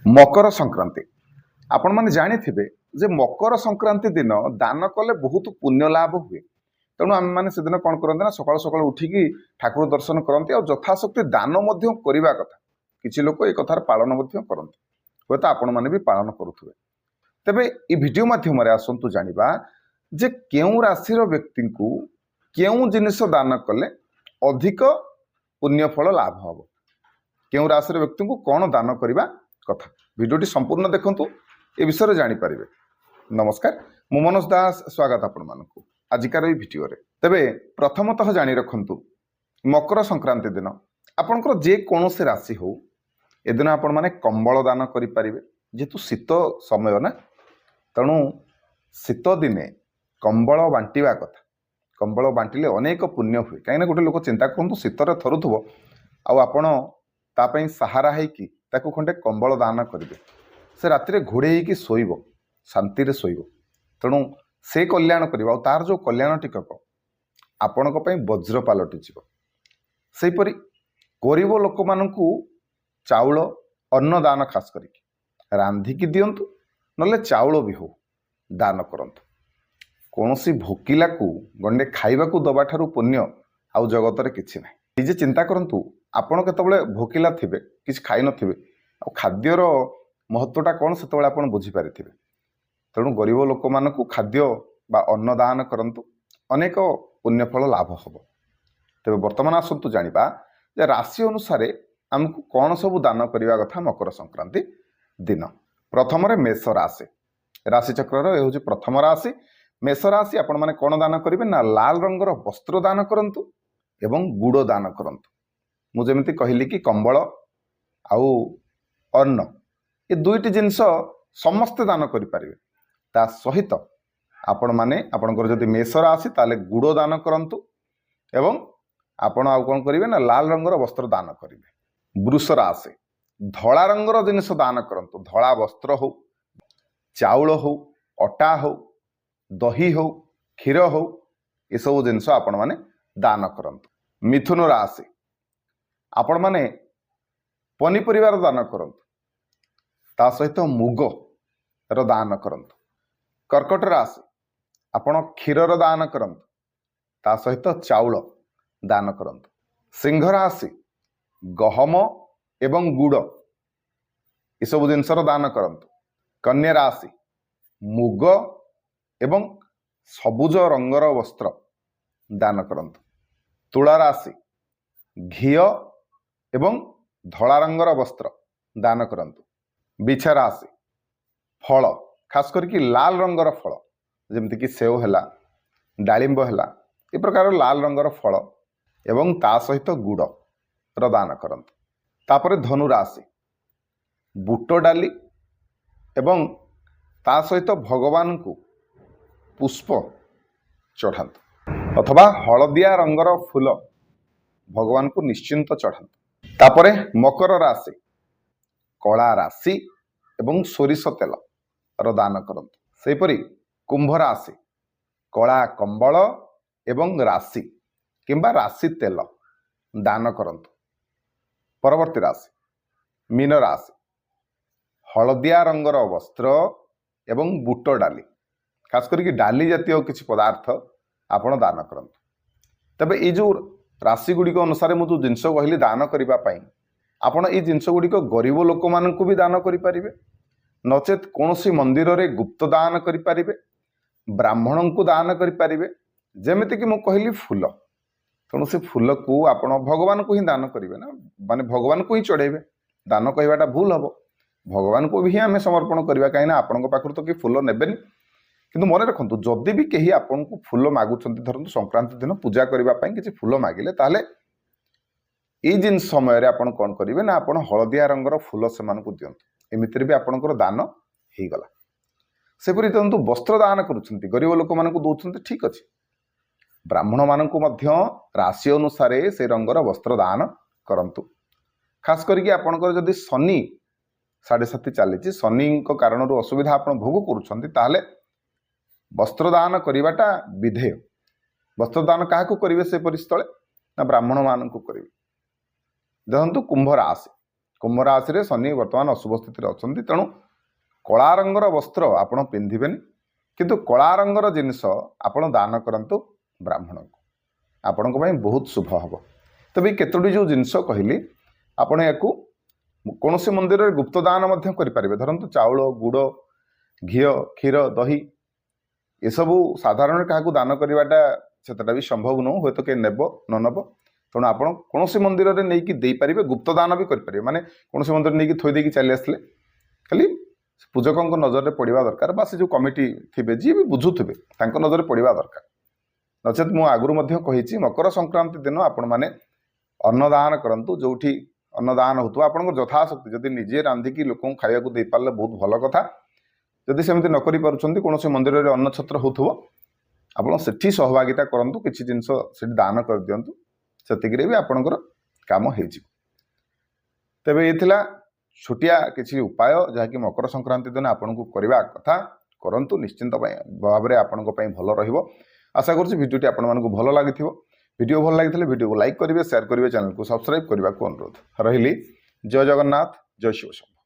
मकर संक्रांति आपण मैंने जानी जे मकर संक्रांति दिन दान कले बहुत पुण्य लाभ हुए। तेणु आम मैंने से दिन कौन करते ना सकाल सकाल उठिकी ठाकुर दर्शन करते और यथाशक्ति दान करने कथा। किसी लोग ये कथार पालन करते हे तो आपण मैंने भी पालन करुवे। तेबे ये वीडियो माध्यम आसतु जानिबा जे केउं राशि व्यक्ति को केउं जिनिस दान कले अधिक पुण्यफल लाभ हम, केउं राशि व्यक्ति को कौन दान करने कथा। वीडियोटी संपूर्ण देखंतु ए विषय जानीपर। नमस्कार, मु मनोज दास, स्वागत आपण मानकु आजिकार ये वीडियो रे। तेबे प्रथमतः जानी रखंतु मकर संक्रांति दिन आपनकर जे कोनोसी राशि हो ए दिन आपण माने कंबल दान करि परिबे। जेतु शीत समय ना, तेणु शीत दिने कंबल बांटिबा कथा। कंबल बांटिले अनेक पुण्य हुए। कहीं गोटे लोक चिंता करंतु शीतर थरुथबो आ आपण तापई सहारा है कि ताकू खंडे कंबल दान करेंगे, से राति घोड़े हो शोब, शांति रे शोब। तेणु से कल्याण कर तार जो कल्याण टिकक आपण वज्र पलटि। सेपरी गरीब लोक मानू चाउल अन्न दान खास कर रांधिकी दिंतु, नले चाउल भी हो दान करंतु। कौनसी भोकिला को गंडे खाइबा को दबा ठारू पुण्य आउ जगत रे किछि नाही। निजे चिंता करंतु आपण केतबेले भोकिला थिबे, किछि खाइ नथिबे, आ खाद्यर महत्वटा कौन से आपण बुझी पारिथिबे। तेणु गरीब लोक मानकु खाद्य बा अन्न दान करंतु, अनेक पुण्यफल लाभ हम। तेबे वर्तमान आसतु जानिबा जे राशि अनुसार आमको कौन सब दान करने कथा मकर संक्रांति दिन। प्रथम मेष राशि, राशि चक्र ये हूँ प्रथम राशि मेष राशि। आपण माने कौन दान करेंगे ना, लाल रंगर वस्त्र दान करंतु एवं गुड़ दान करंतु। मु जेमिति कहली कि कंबल आउ अन्न ये दुईटी जिनस समस्ते दान करें। ता सहित आपण माने आपणकर जदि मेष राशि ताले गुड़ दान करंतु एवं आपण आउ कौन करेंगे ना, लाल रंगर वस्त्र दान करेंगे। वृष राशि, धला रंगर जिनस दान करंतु। धला वस्त्र हो, चाउल हो, अटा हो, दही हो, क्षीर हो, ये सब जिनस आपण माने दान करंतु। मिथुन राशि, आपण माने पनीपरिवार दान करंतु, ता सहित मुग रो दान करंतु। कर्कट राशि, आपण क्षीरर दान करंतु, ता सहित चाउल दान करंतु। सिंह राशि, गहम एवं गुड़ ये सब जिनसर दान करंतु। कन्या राशि, मुग एवं सबुज रंगर वस्त्र दान करंतु। तुला राशि, घी एवं धला रंगर वस्त्र दान करंतु। बिछा राशि, फल खास करके लाल रंगर फल जमती कि सेव हैला, डालिंब हैला, ये प्रकार लाल रंगर फल एवं ता सहित गुड़ रो दान करंतु। तापरे धनु राशि, बुट डाली एवं ता सहित भगवान को पुष्प चढ़ातु अथवा हलदिया रंगर फूल भगवान को निश्चिंत चढ़ातु। तापरे मकर राशि, कला राशि एवं सोरिष तेल रो दान करंतु। सेपरी कुंभ राशि, कला कंबल एवं राशि किंबा राशि तेल दान करंतु। परवर्ती राशि मीन राशि, हलदिया रंगर वस्त्र एवं बुट डाली, खास करके डाली जातीय किसी पदार्थ आपण दान करंतु। तबे ये जो राशि गुड़िक अनुसार मुझे जिनस कहली दान करने, आपण ये जिनस गुड़िक गरीब लोक मानू भी दान करें, नचेत कौन सी मंदिर रे गुप्त दान करें, ब्राह्मण को दान करें। जमीती कि मुझे कहली फूल, तेणु से फूल को आपण भगवान को ही दान करेंगे ना, माने भगवान को ही चढ़ेबे। दान कहवाटा भूल हम, भगवान को भी आम समर्पण करवा, कहीं आपण पाखर तो कि फूल नेबेनि। किंतु मन रखु जदि भी कहीं आपन को फूल मागुंट, धरतु संक्रांति दिन पूजा करने किसी फूल मागिले, ताहले ये जिन समय आपन कौन करेंगे ना, आपन हलदिया रंगर फूल से दिंतु। एमती भी आपंकर दान हो गला। सेपरी देखो वस्त्र दान करुँच गरीब लोक मान दौरान, ठीक अच्छे। ब्राह्मण मानक राशि अनुसार से रंगर वस्त्र दान करंतु। खास करके आपंकर जदि शनि 7.5 चली, शनि कारण असुविधा आप भोग करुँच, वस्त्र दान करवाटा विधेय। वस्त्र दान क्या करेंगे से परिस्थले ना, ब्राह्मण मान करेंगे। देखो कुंभ राशि, कुंभ राशि रे शनि वर्तमान अशुभ स्थिति अच्छी तेणु कला रंगर वस्त्र आपण पिंधिबेनि किंतु कला रंगर जिनिस आपण दान करंतु ब्राह्मण को आपण बहुत शुभ हम। तबे केतोटी जो जिनिस कहली आपण या कौन से मंदिर में गुप्तदान करें धरतु चाउल गुड़ घी क्षीर दही ये सब साधारण क्या दान करवाटा सेटा भी संभव नुह हे तो कहीं नेब न नब तेणु आप कौन से मंदिर में नहीं दे पारे गुप्तदान भी करें माने कौन से मंदिर नहीं थोड़ी देकी चली आसले खाली पूजकों नजर में पड़ा दरकार बा से जो कमिटी थे जी भी बुझुवे नजर पड़ा दरकार नचेत मु आगुरी कही मकर संक्रांति दिन आपण मैंने अन्नदान करूँ जो अन्नदान होता आपन यथाशक्ति जदि निजे रांधिकी लोक खाया दे पारे बहुत भल कथा जदि सेमती न करें कौन से मंदिर में अन्न छत्र हो आप सहभागिता करूँ किसी जिनस दान कर दिंतु से भी आपणकर काम हो तेबे ये छोटिया किसी उपाय जहाँकि मकर संक्रांति दिन आपन को करवा कथा करंतु निश्चिंत भाव में आपण भल रहिबो। आशा करुँ भिडियोटी आपण मानक भल लगी वीडियो भल लगी वीडियो को लाइक करेंगे शेयर करेंगे चैनल को सब्सक्राइब करने को अनुरोध रही। जय जगन्नाथ जय शिव शंभु।